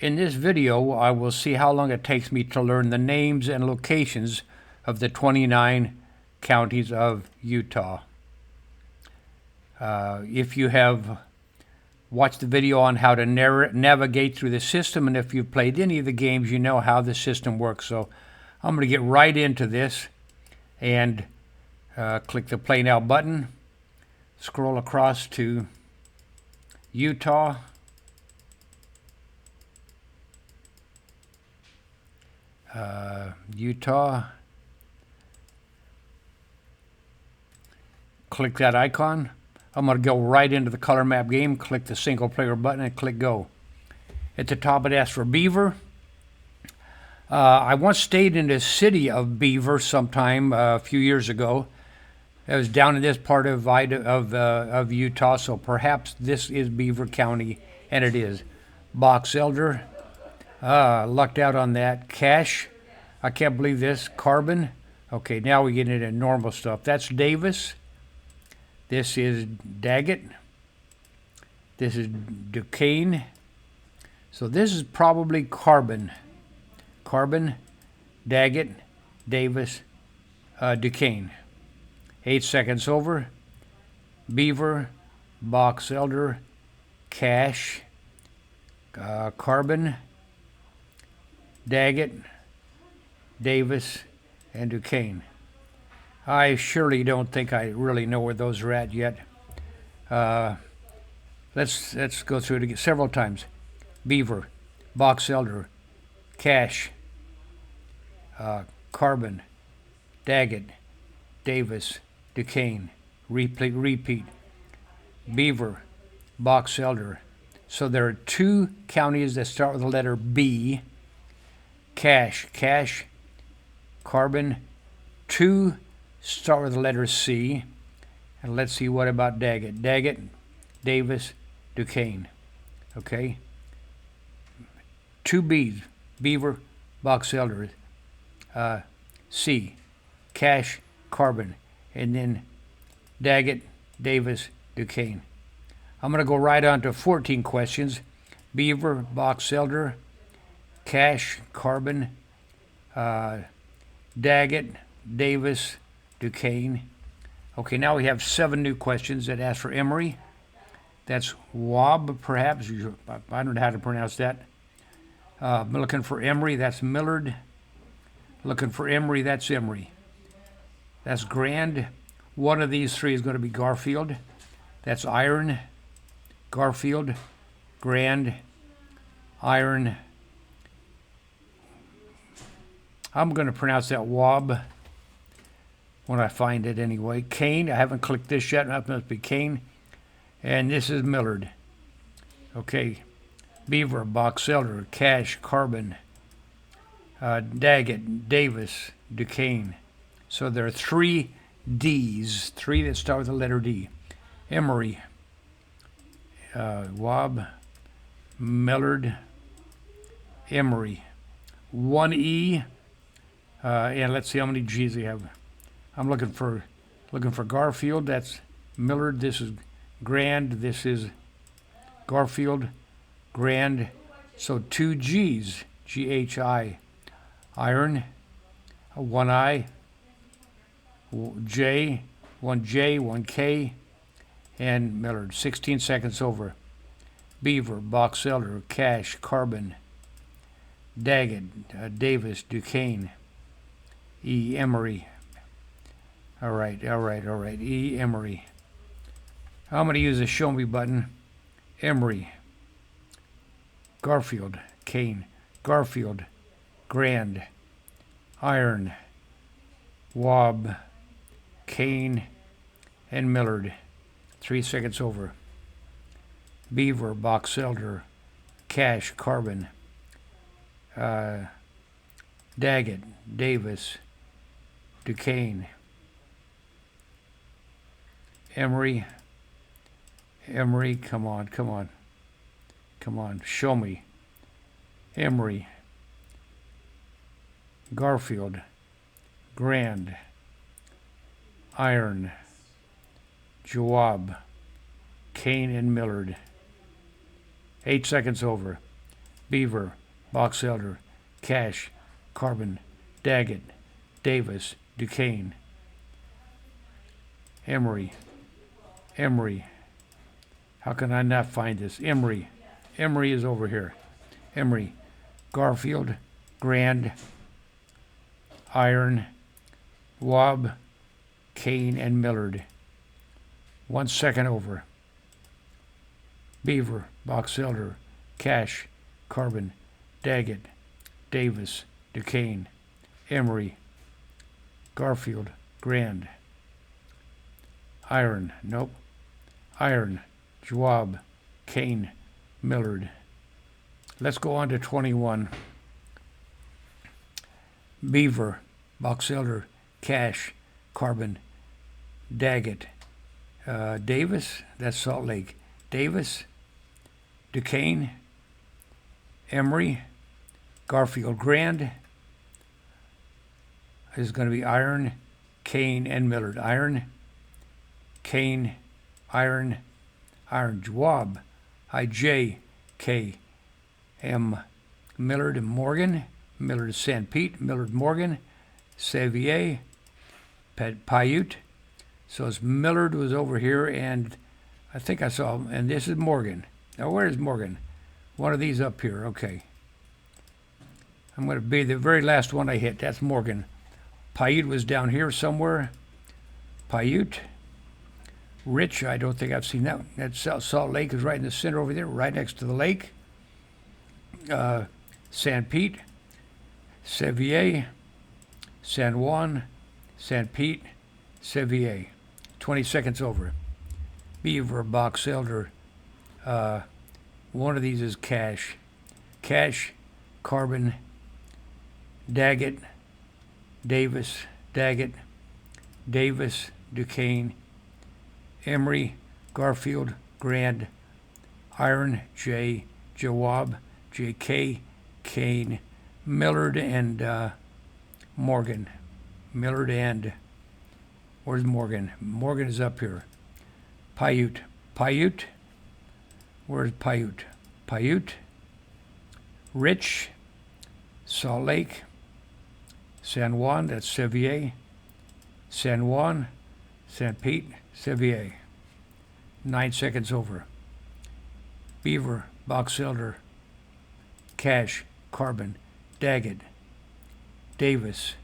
In this video, I will see how long it takes me to learn the names and locations of the 29 counties of Utah. If you have watched the video on how to navigate through the system, and if you've played any of the games, you know how the system works. So I'm going to get right into this and click the Play Now button, scroll across to Utah. Utah. Click that icon. I'm going to go right into the color map game, click the single player button, and click go. At the top it asks for Beaver. I once stayed in the city of Beaver sometime a few years ago. It was down in this part of Utah, so perhaps this is Beaver County, and it is. Box Elder. Lucked out on that. Cash. I can't believe this. Carbon. Okay, now we get into normal stuff. That's Davis. This is Daggett. This is Duchesne. So this is probably Carbon. Carbon, Daggett, Davis, Duchesne. 8 seconds over. Beaver, Box Elder, Cash, Carbon, Daggett, Davis, and Duchesne. I surely don't think I really know where those are at yet. Let's go through it several times. Beaver, Box Elder, Cash, Carbon, Daggett, Davis, Duchesne. Repeat. Beaver, Box Elder. So there are 2 counties that start with the letter B. Cash, Carbon. 2 start with the letter C. And let's see, what about Daggett? Daggett, Davis, Duchesne. Okay. 2 B's. Beaver, Box Elder. C. Cash, Carbon. And then Daggett, Davis, Duchesne. I'm going to go right on to 14 questions. Beaver, Box Elder, Cash, Carbon, Daggett, Davis, Duchesne. Okay, now we have 7 new questions that ask for Emery. That's Juab, perhaps. I don't know how to pronounce that. I'm looking for Emery. That's Millard. Looking for Emery. That's Emery. That's Grand. One of these 3 is going to be Garfield. That's Iron. Garfield, Grand, Iron. I'm going to pronounce that Juab when I find it anyway. Kane. I haven't clicked this yet. That must be Kane. And this is Millard. Okay. Beaver, Box Elder, Cash, Carbon, Daggett, Davis, Duchesne. So there are 3 D's, 3 that start with the letter D. Emery, Juab, Millard, Emery. 1 E, and let's see how many G's we have. I'm looking for Garfield. That's Millard. This is Grand. This is Garfield. Grand. So 2 G's. G-H-I. Iron. 1 I. J. 1 J. 1 K. And Millard. 16 seconds over. Beaver, Box Elder, Cash, Carbon, Daggett, Davis, Duchesne. E. Emery. All right. E. Emery. I'm going to use the Show Me button. Emery. Garfield, Kane. Garfield, Grand. Iron. Juab, Kane, and Millard. 3 seconds over. Beaver, Box Elder, Cash, Carbon, Daggett, Davis, Duchesne. Emery, come on, show me. Emery, Garfield, Grand, Iron, Juab, Kane, and Millard. 8 seconds over. Beaver, Box Elder, Cache, Carbon, Daggett, Davis, Duquesne, Emery. How can I not find this? Emery is over here. Emery, Garfield, Grand, Iron, Juab, Kane, and Millard. 1 second over. Beaver, Box Elder, Cache, Carbon, Daggett, Davis, Duquesne, Emery, Garfield, Grand, Iron, nope. Iron, Juab, Kane, Millard. Let's go on to 21. Beaver, Box Elder, Cache, Carbon, Daggett, Davis, that's Salt Lake, Davis, Duquesne, Emery, Garfield, Grand. This is going to be Iron, Kane, and Millard. Iron, Kane, Iron, Juab, J, K, M, Millard and Morgan, Millard Sanpete, Millard Morgan, Sevier, Piute. So it's Millard was over here, and I think I saw, and this is Morgan. Now where is Morgan? One of these up here, okay. I'm going to be the very last one I hit. That's Morgan. Piute was down here somewhere. Piute. Rich, I don't think I've seen that one. That Salt Lake is right in the center over there, right next to the lake. Sanpete, Sevier, San Juan, Sanpete, Sevier. 20 seconds over. Beaver, Box Elder. One of these is Cache. Cache, Carbon, Daggett, Davis, Daggett, Davis, Duquesne, Emery, Garfield, Grand, Iron, J, Juab, J.K., Kane, Millard, and Morgan. Millard and, where's Morgan? Morgan is up here. Piute. Piute? Where's Piute? Piute. Rich, Salt Lake, San Juan, that's Sevier, San Juan, Sanpete, Sevier. 9 seconds over. Beaver, Box Elder, Cache, Carbon, Daggett, Davis,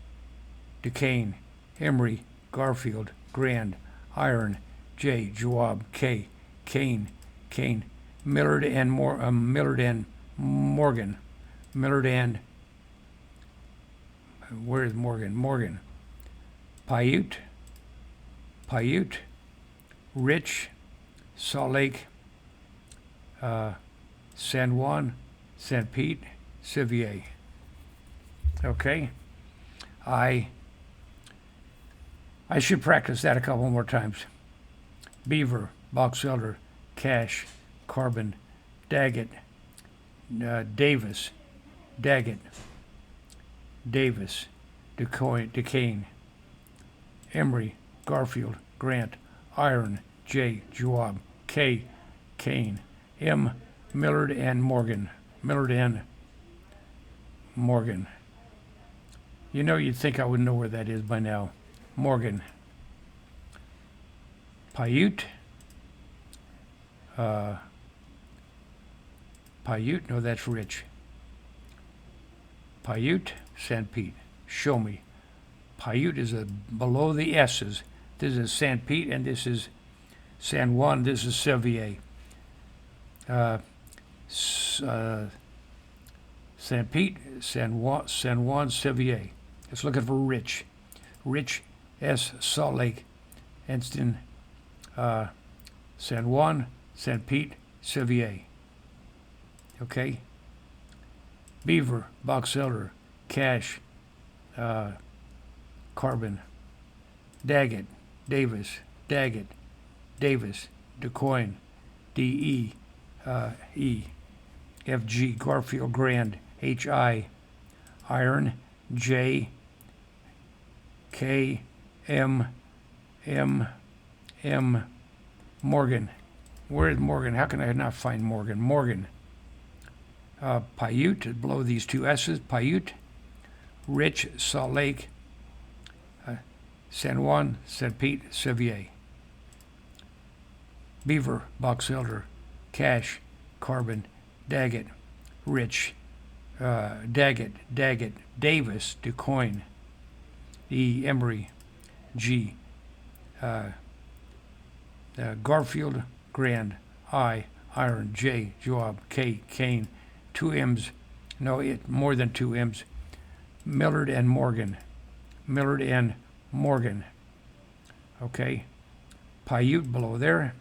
Duquesne, Emery, Garfield, Grand, Iron, J, Juab, K, Kane, Millard and Morgan. Millard and, where is Morgan? Morgan. Piute, Rich, Salt Lake, San Juan, Sanpete, Sevier. Okay? I should practice that a couple more times. Beaver, Box Elder, Cache, Carbon, Daggett, Davis, Daggett, Davis, Duquesne, Emery, Garfield, Grant, Iron, J, Juab, K, Kane, M, Millard and Morgan. Millard and Morgan. You know, you'd think I would know where that is by now. Morgan. Piute. Piute, no, that's Rich. Piute, Sanpete. Show me. Piute is below the S's. This is Sanpete, and this is San Juan. This is Sevier. Sanpete, San Juan, Sevier. It's looking for Rich. Rich, S, Salt Lake, Enston, San Juan, Sanpete, Sevier. Okay? Beaver, Box Elder, Cache, Carbon, Daggett, Davis, Duquesne, D-E, E, F-G, Garfield, Grand, H-I, Iron, J, K, M, Morgan. Where is Morgan? How can I not find Morgan? Morgan. Piute, below these two S's, Piute, Rich, Salt Lake, San Juan, Sanpete, Sevier. Beaver, Box Elder, Cache, Carbon, Daggett, Rich, Daggett, Davis, Duquesne, E, Emery, G, Garfield, Grand, I, Iron, J, Juab, K, Kane, two M's, more than two M's, Millard and Morgan, okay, Piute below there,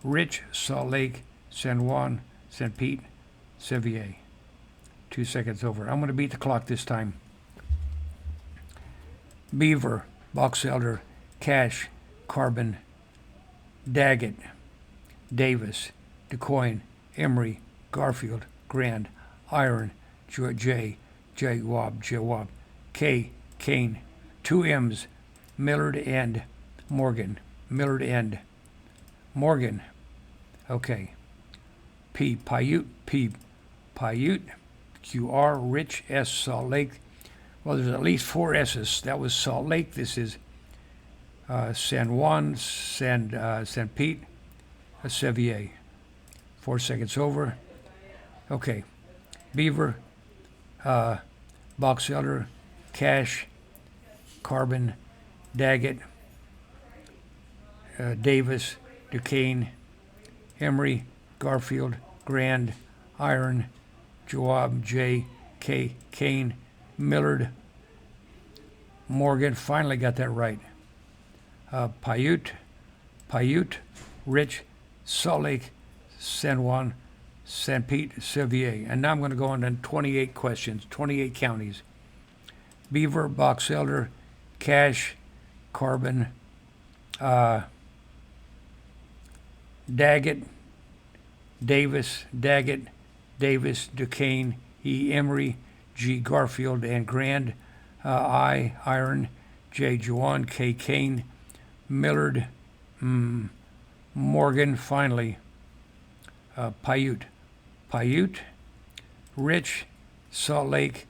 Rich, Salt Lake, San Juan, Sanpete, Sevier. 2 seconds over. I'm going to beat the clock this time. Beaver, Box Elder, Cache, Carbon, Daggett, Davis, Duquesne, Emery, Garfield, Grand, Iron, J, Juab, K, Kane, two M's, Millard and Morgan, okay, P, Piute, QR, Rich, S, Salt Lake. Well, there's at least four S's. That was Salt Lake. This is San Juan, Sanpete, Sevier. 4 seconds over. Okay. Beaver, Box Elder, Cache, Carbon, Daggett, Davis, Duquesne, Emery, Garfield, Grand, Iron, Juab, J, K, Kane, Millard, Morgan. Finally got that right. Piute, Rich, Salt Lake, San Juan, Sanpete, Sevier. And now I'm going to go on to 28 questions, 28 counties. Beaver, Box Elder, Cache, Carbon, Daggett, Davis, Duquesne, E, Emery, G, Garfield, and Grand, I, Iron, J, Juan, K, Kane, Millard, Morgan, finally, Piute, Rich, Salt Lake,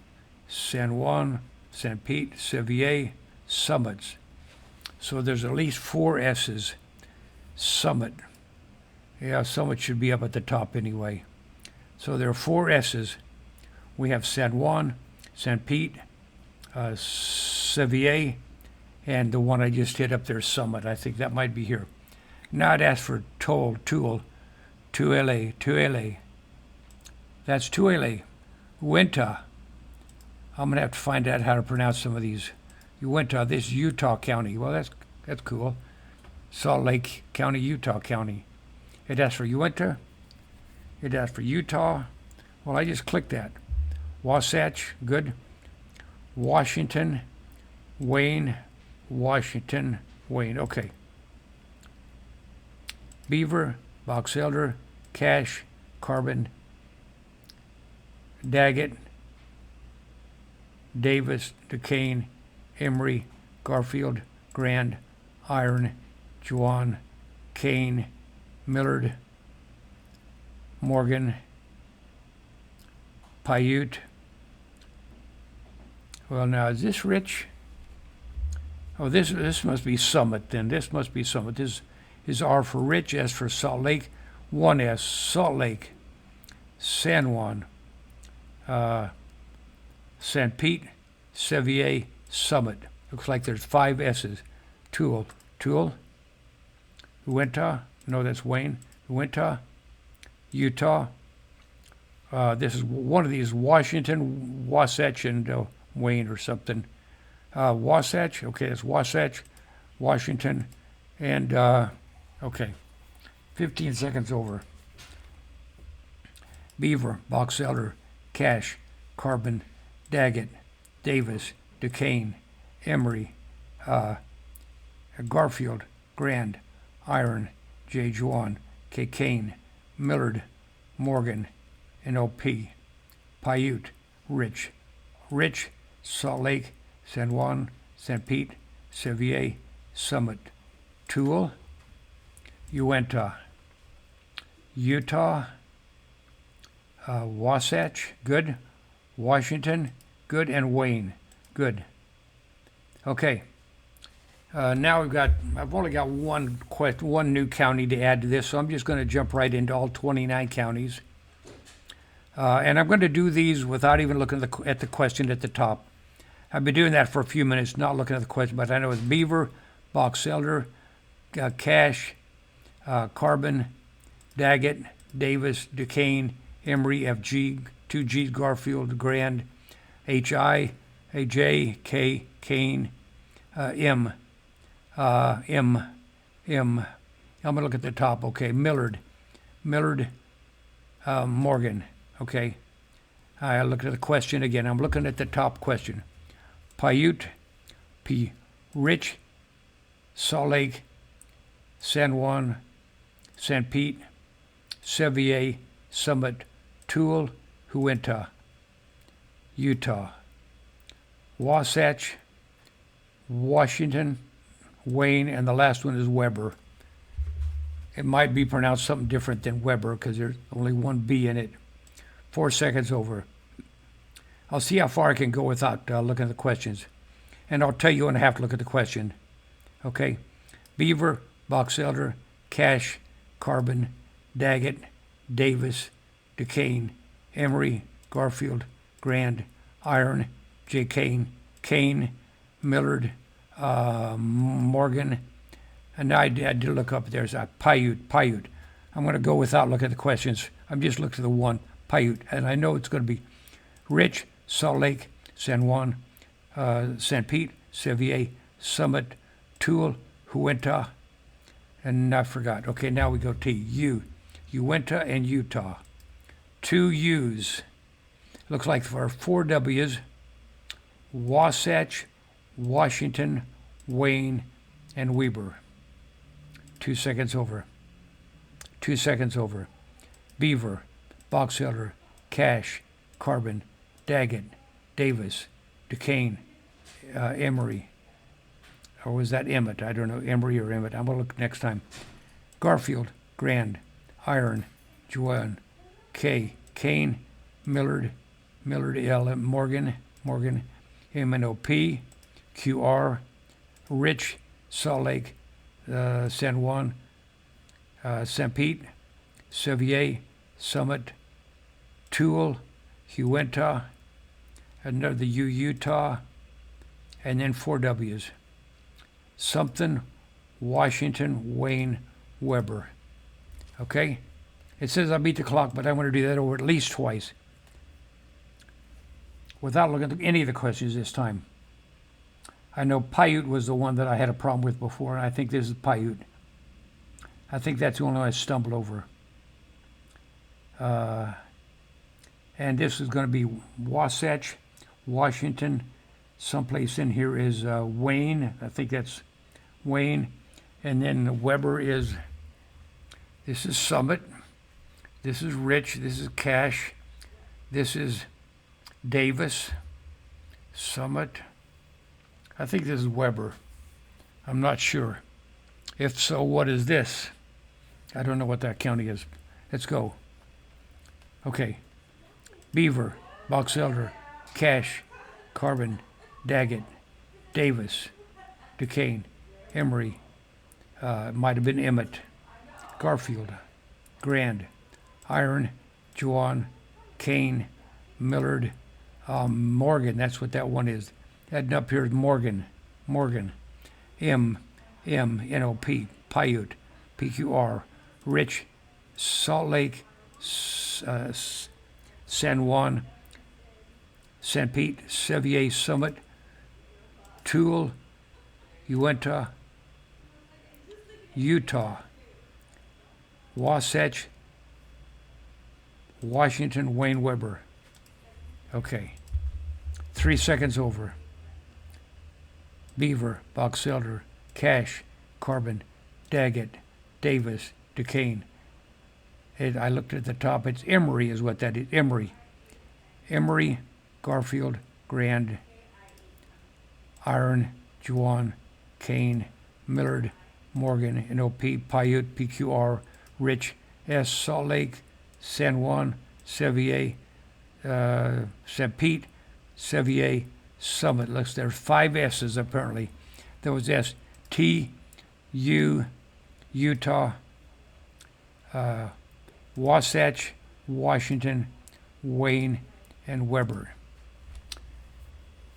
San Juan, Sanpete, Sevier, Summits. So there's at least four S's. Summit. Yeah, Summit should be up at the top anyway. So there are four S's. We have San Juan, Sanpete, Sevier, and the one I just hit up there, Summit. I think that might be here. Now I'd ask for Tooele. That's Tooele. Uintah. I'm gonna have to find out how to pronounce some of these. Uintah. This is Utah County. Well, that's cool. Salt Lake County, Utah County. It asks for Uintah. It asks for Utah. Well, I just clicked that. Wasatch, good. Washington, Wayne. Okay. Beaver, Box Elder, Cache, Carbon, Daggett, Davis, Duquesne, Emery, Garfield, Grand, Iron, Juan, Kane, Millard, Morgan, Piute. Well, now, is this Rich? Oh, this must be Summit, then. This must be Summit. This is R for Rich, S for Salt Lake, 1S, Salt Lake, San Juan, Sanpete, Sevier, Summit. Looks like there's 5 S's. Tooele, Uintah, no, that's Wayne, Uintah, Utah. This is one of these, Washington, Wasatch, and Wayne or something. Wasatch, okay, it's Wasatch, Washington, and, okay, 15 seconds over. Beaver, Box Elder, Cache, Carbon, Daggett, Davis, Duquesne, Emery, Garfield, Grand, Iron, J. Juan, K. Kane, Millard, Morgan, and O.P. Piute, Rich, Salt Lake, San Juan, Sanpete, Sevier, Summit. Tooele, Uintah, Utah, Wasatch, good. Washington, good. And Wayne, good. Okay. Now I've only got one new county to add to this, so I'm just going to jump right into all 29 counties. And I'm going to do these without even looking at the question at the top. I've been doing that for a few minutes, not looking at the question, but I know it's Beaver, Box Elder, Cache, Carbon, Daggett, Davis, Duquesne, Emery, FG, 2G, Garfield, Grand, HI, AJ, K, Kane, M. I'm going to look at the top. Okay, Millard, Morgan. Okay, I looked at the question again. I'm looking at the top question. Piute, P. Rich, Salt Lake, San Juan, Sanpete, Sevier, Summit, Tooele, Uintah, Utah, Wasatch, Washington, Wayne, and the last one is Weber. It might be pronounced something different than Weber because there's only one B in it. 4 seconds over. I'll see how far I can go without looking at the questions. And I'll tell you when I have to look at the question. Okay? Beaver, Box Elder, Cache, Carbon, Daggett, Davis, Duquesne, Emery, Garfield, Grand, Iron, J. Kane, Millard, Morgan, and I did look up. There's a Piute. I'm going to go without looking at the questions. I'm just looking at the one, Piute, and I know it's going to be Rich, Salt Lake, San Juan, Sanpete, Sevier, Summit, Tooele, Uintah, and I forgot. Okay, now we go to Uintah and Utah. 2 U's. Looks like for 4 W's. Wasatch, Washington, Wayne, and Weber. 2 seconds over. 2 seconds over. Beaver, Box Elder, Cache, Carbon, Daggett, Davis, Duquesne, Emery. Or was that Emmett? I don't know, Emery or Emmett. I'm going to look next time. Garfield, Grand, Iron, Juan, K, Kane, Millard, L, Morgan, MNOP, QR, Rich, Salt Lake, San Juan, Sanpete, Sevier, Summit, Tooele, Uintah, another Utah, and then 4 W's. Something, Washington, Wayne, Weber. Okay? It says I beat the clock, but I want to do that over at least twice without looking at any of the questions this time. I know Piute was the one that I had a problem with before, and I think this is Piute. I think that's the only one I stumbled over. And this is going to be Wasatch, Washington. Someplace in here is Wayne. I think that's Wayne. And then Weber is, this is Summit. This is Rich. This is Cache. This is Davis. Summit. I think this is Weber. I'm not sure. If so, what is this? I don't know what that county is. Let's go. Okay. Beaver, Box Elder, Cache, Carbon, Daggett, Davis, Duquesne, Emery, it might have been Emmett, Garfield, Grand, Iron, Juan, Kane, Millard, Morgan, that's what that one is. That up here is Morgan, MNOP, Piute, PQR, Rich, Salt Lake, San Juan, Sanpete, Sevier, Summit, Tooele, Uintah, Utah, Wasatch, Washington, Wayne, Weber. Okay. 3 seconds over. Beaver, Box Elder, Cache, Carbon, Daggett, Davis, Duquesne. I looked at the top. It's Emery is what that is. Emery, Garfield, Grand, Iron, Juan, Kane, Millard, Morgan, NOP, Piute, PQR, Rich, S, Salt Lake, San Juan, Sevier, Sanpete, Sevier, Summit. Looks there's 5 S's apparently. There was S, T, U, Utah, Wasatch, Washington, Wayne, and Weber.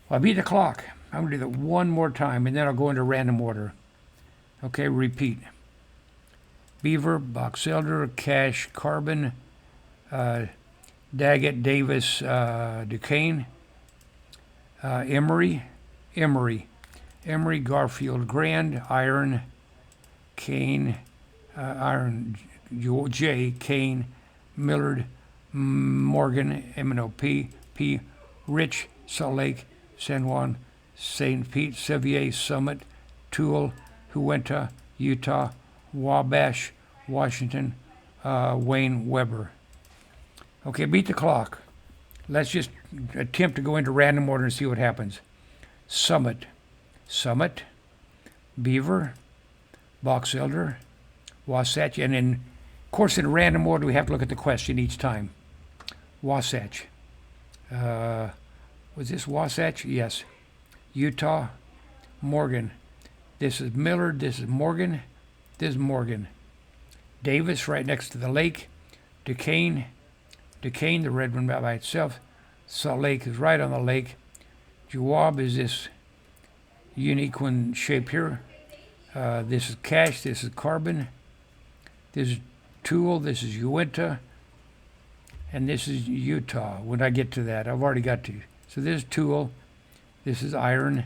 Well, I beat the clock. I'm going to do that one more time, and then I'll go into random order. Okay, repeat. Beaver, Box Elder, Cache, Carbon, Daggett, Davis, Duquesne, Emery, Garfield, Grand, Iron, Kane, J, Kane, Millard, Morgan, M-N-O-P, P, Rich, Salt Lake, San Juan, St. Pete, Sevier, Summit, Tooele, Uintah, Utah, Wabash, Washington, Wayne, Weber. Okay, beat the clock. Let's just attempt to go into random order and see what happens. Summit, Beaver, Box Elder, Wasatch, and in course in random order we have to look at the question each time. Wasatch. Was this Wasatch? Yes. Utah, Morgan. This is Millard, this is Morgan, this is Morgan. Davis right next to the lake. Duquesne, the red one by itself. Salt Lake is right on the lake. Juab is this unique one shape here. This is Cache, this is Carbon. This is Tooele, this is Uintah, and this is Utah. When I get to that, I've already got to. So this is Tooele, this is Iron,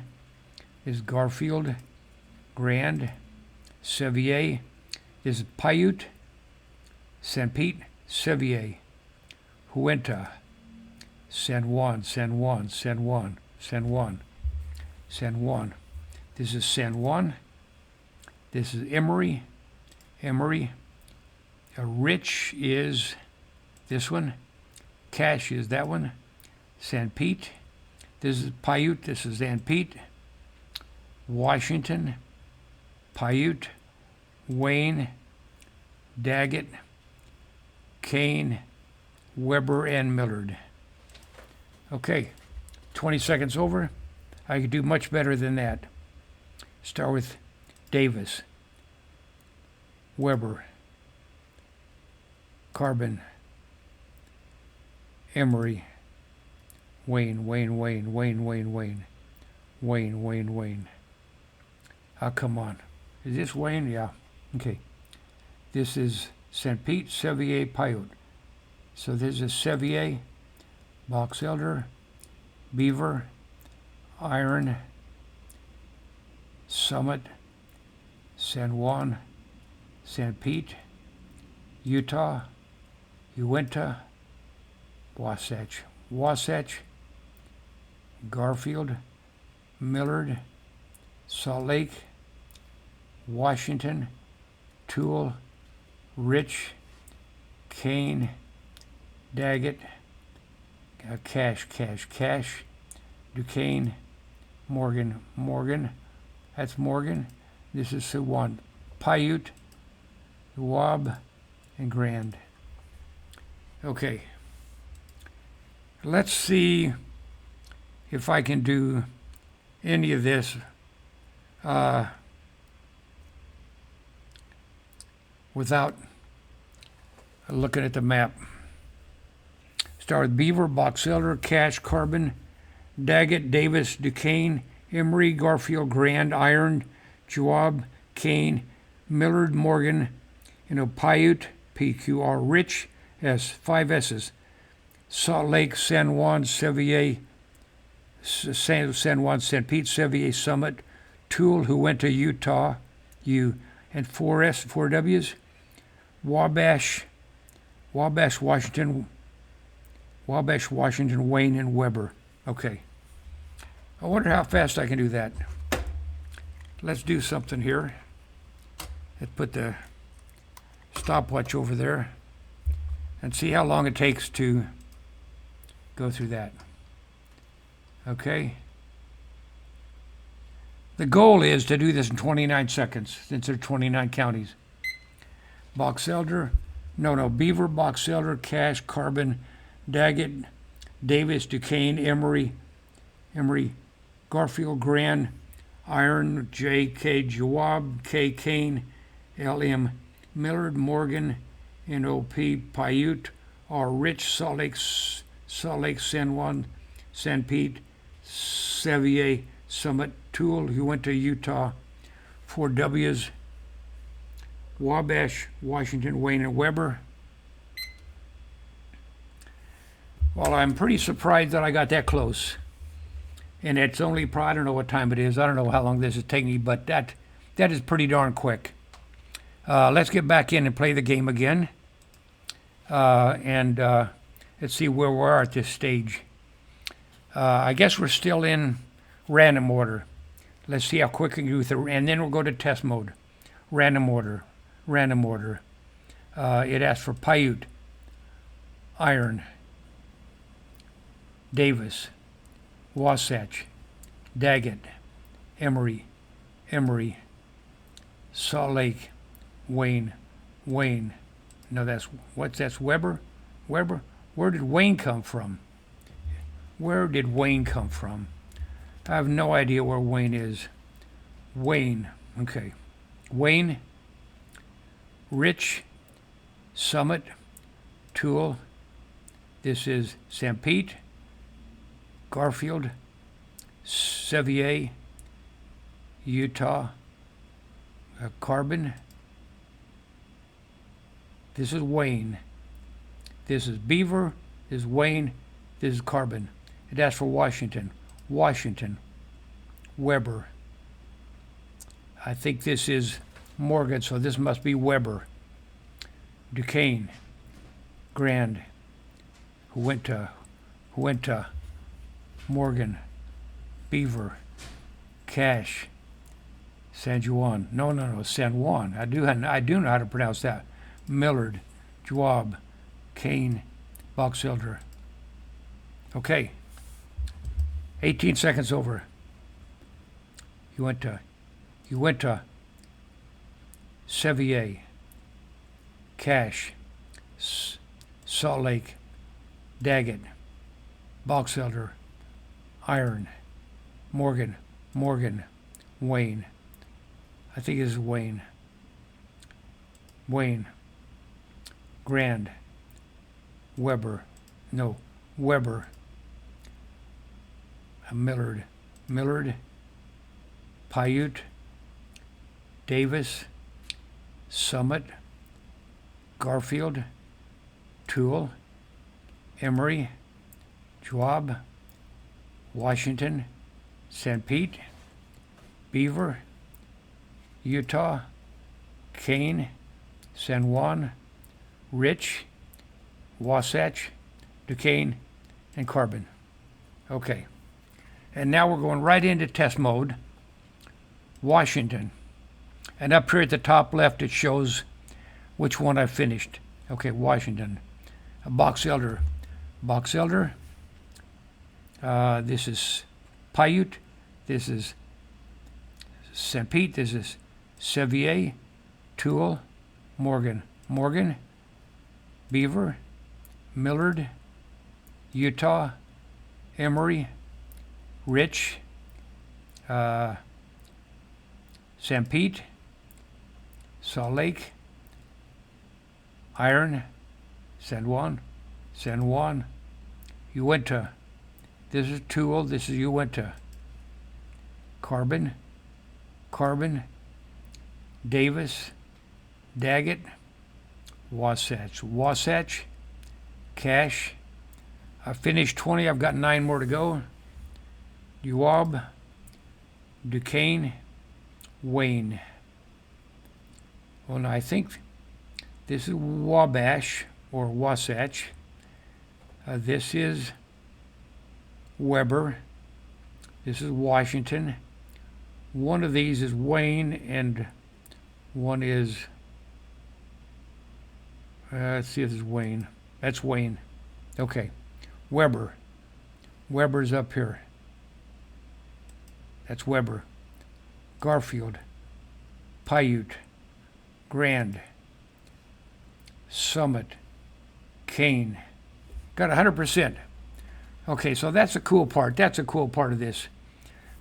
this is Garfield, Grand, Sevier, this is Piute, Sanpete, Sevier, Uintah, San Juan. This is San Juan. This is Emery. Rich is this one. Cache is that one. Sanpete. This is Piute. This is Sanpete. Washington. Piute. Wayne. Daggett. Kane. Weber, and Millard. Okay, 20 seconds over. I could do much better than that. Start with Davis, Weber, Carbon, Emery, Wayne. Oh, come on. Is this Wayne? Yeah. Okay. This is Sanpete, Sevier, Piute. So this is Sevier, Box Elder, Beaver, Iron, Summit, San Juan, Sanpete, Utah, Uintah, Wasatch, Garfield, Millard, Salt Lake, Washington, Tooele, Rich, Kane, Daggett, Cache, Duquesne, Morgan, that's Morgan. This is Suwan, Piute, Juab, and Grand. Okay, let's see if I can do any of this without looking at the map. Start with Beaver, Box Elder, Cache, Carbon, Daggett, Davis, Duquesne, Emery, Garfield, Grand, Iron, Juab, Kane, Millard, Morgan, Piute, PQR, Rich, S, 5 S's, Salt Lake, San Juan, Sevier, San Juan, Sanpete, Sevier, Summit, Tooele, who went to Utah, U, and 4 W's, Wabash, Washington, Wayne, and Weber. Okay. I wonder how fast I can do that. Let's do something here. Let's put the stopwatch over there and see how long it takes to go through that. Okay. The goal is to do this in 29 seconds since there are 29 counties. Beaver, Box Elder, Cache, Carbon, Daggett, Davis, Duquesne, Emery, Garfield, Grand, Iron, J.K., Juab, K. Kane, L.M., Millard, Morgan, N.O.P., Piute, R. Rich, Salt Lake, San Juan, Sanpete, Sevier, Summit, Tooele, Uintah, Utah, 4 W's, Wabash, Washington, Wayne, and Weber. Well, I'm pretty surprised that I got that close. And it's only, I don't know what time it is. I don't know how long this is taking me, but that is pretty darn quick. Let's get back in and play the game again. And let's see where we are at this stage. I guess we're still in random order. Let's see how quick we can do through, and then we'll go to test mode. Random order. It asks for Piute, Iron, Davis, Wasatch, Daggett, Emery, Salt Lake, Wayne. No, that's Weber? Where did Wayne come from? I have no idea where Wayne is. Wayne, okay. Wayne, Rich, Summit, Tooele. This is Sanpete, Garfield, Sevier, Utah, Carbon. This is Wayne. This is Beaver. This is Wayne. This is Carbon. It asks for Washington. Weber. I think this is Morgan, so this must be Weber. Duquesne, Grand, Uintah, Morgan, Beaver, Cache, San Juan. No, San Juan. I do know how to pronounce that. Millard, Juab, Kane, Box Elder. Okay. 18 seconds over. Uintah, Sevier, Cache, Salt Lake, Daggett, Box Elder, Iron, Morgan, Wayne. I think this is Wayne. Grand, Weber, Millard, Piute, Davis, Summit, Garfield, Tooele, Emery, Juab, Washington, Sanpete, Beaver, Utah, Kane, San Juan, Rich, Wasatch, Duquesne, and Carbon. Okay. And now we're going right into test mode. Washington. And up here at the top left, it shows which one I finished. Okay, Washington. Box Elder. This is Piute. This is Sanpete. This is Sevier. Tooele. Morgan. Beaver. Millard. Utah. Emery. Rich. Sanpete. Salt Lake. Iron. San Juan. Uintah. This is Tooele. This is Uintah. Carbon. Davis. Daggett. Wasatch. Cache. I finished 20. I've got 9 more to go. Juab. Duquesne. Wayne. Well, now I think this is Wabash or Wasatch. This is Weber. This is Washington. One of these is Wayne, and one is, let's see if this is Wayne. That's Wayne. Okay. Weber's up here. That's Weber. Garfield. Piute. Grand. Summit. Kane. Got 100%. Okay, so that's a cool part. That's a cool part of this.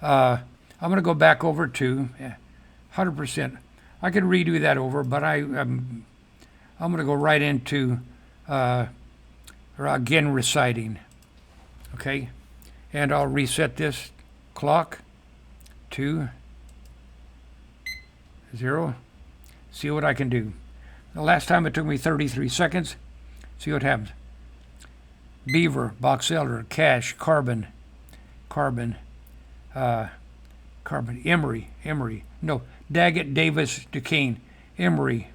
I'm going to go back over to 100%. I could redo that over, but I'm going to go right into again reciting. Okay, and I'll reset this clock to 0. See what I can do. The last time it took me 33 seconds. See what happens. Beaver, box elder, cash, carbon, Emery, no, Daggett, Davis, Duquesne, Emery,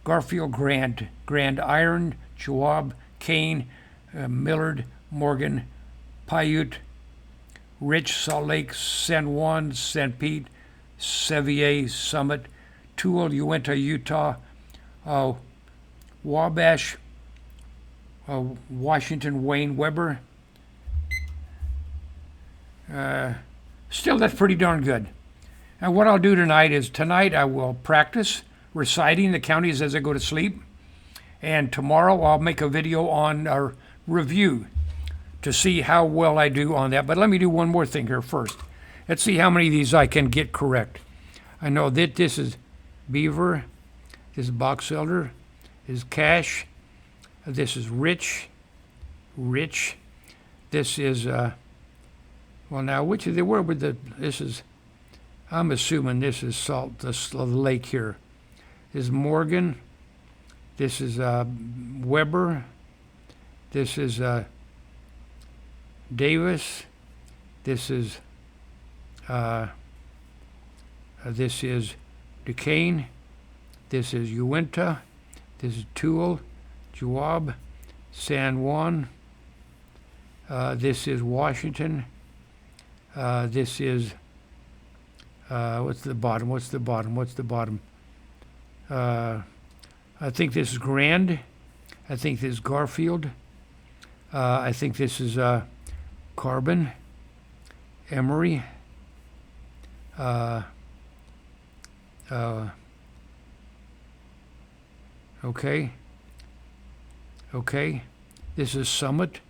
Garfield, Grand Iron, Juab, Kane, Millard, Morgan, Piute, Rich, Salt Lake, San Juan, Sanpete, Sevier, Summit, Tooele, Uintah, Utah, Wabash, Washington, Wayne, Weber. Still, that's pretty darn good. And what I'll do tonight I will practice reciting the counties as I go to sleep. And tomorrow I'll make a video on our review to see how well I do on that. But let me do one more thing here first. Let's see how many of these I can get correct. I know that this is Beaver, this is box elder, this is cash, this is rich, this is, well now, which is where would this is, I'm assuming this is salt, the lake here. This is Morgan, this is Weber, this is Davis, this is Duquesne, this is Uintah, this is Tooele, Juab, San Juan, this is Washington, this is what's the bottom? I think this is Grand. I think this is Garfield. I think this is Carbon, Emery. Okay. This is Summit.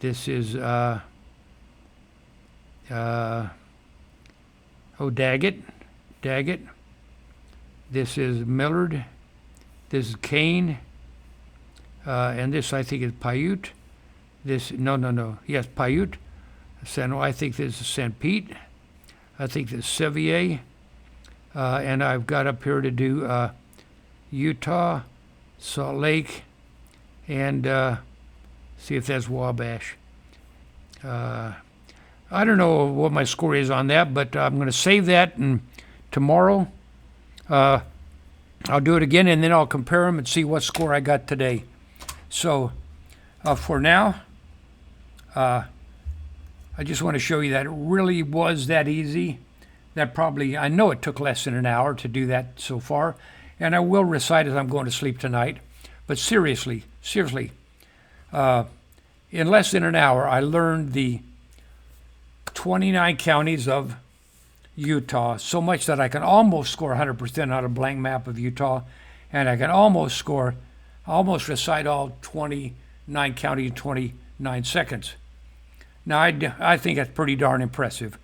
This is Daggett. This is Millard. This is Kane. And this I think is Piute. This no. Yes, Piute. I think this is Sanpete. I think this is Sevier. And I've got up here to do Utah, Salt Lake, and see if that's Wabash. I don't know what my score is on that, but I'm going to save that, and tomorrow I'll do it again, and then I'll compare them and see what score I got today. So for now, I just want to show you that it really was that easy. That probably, I know it took less than an hour to do that so far, and I will recite as I'm going to sleep tonight. But seriously, in less than an hour, I learned the 29 counties of Utah, so much that I can almost score 100% on a blank map of Utah, and I can almost recite all 29 counties in 29 seconds. Now, I think that's pretty darn impressive.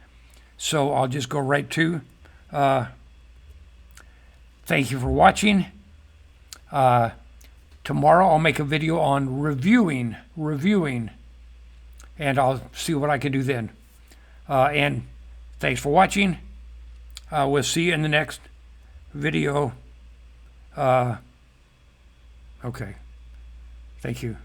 So I'll just go right to, thank you for watching. Tomorrow I'll make a video on reviewing, and I'll see what I can do then. And thanks for watching. We'll see you in the next video. Okay. Thank you.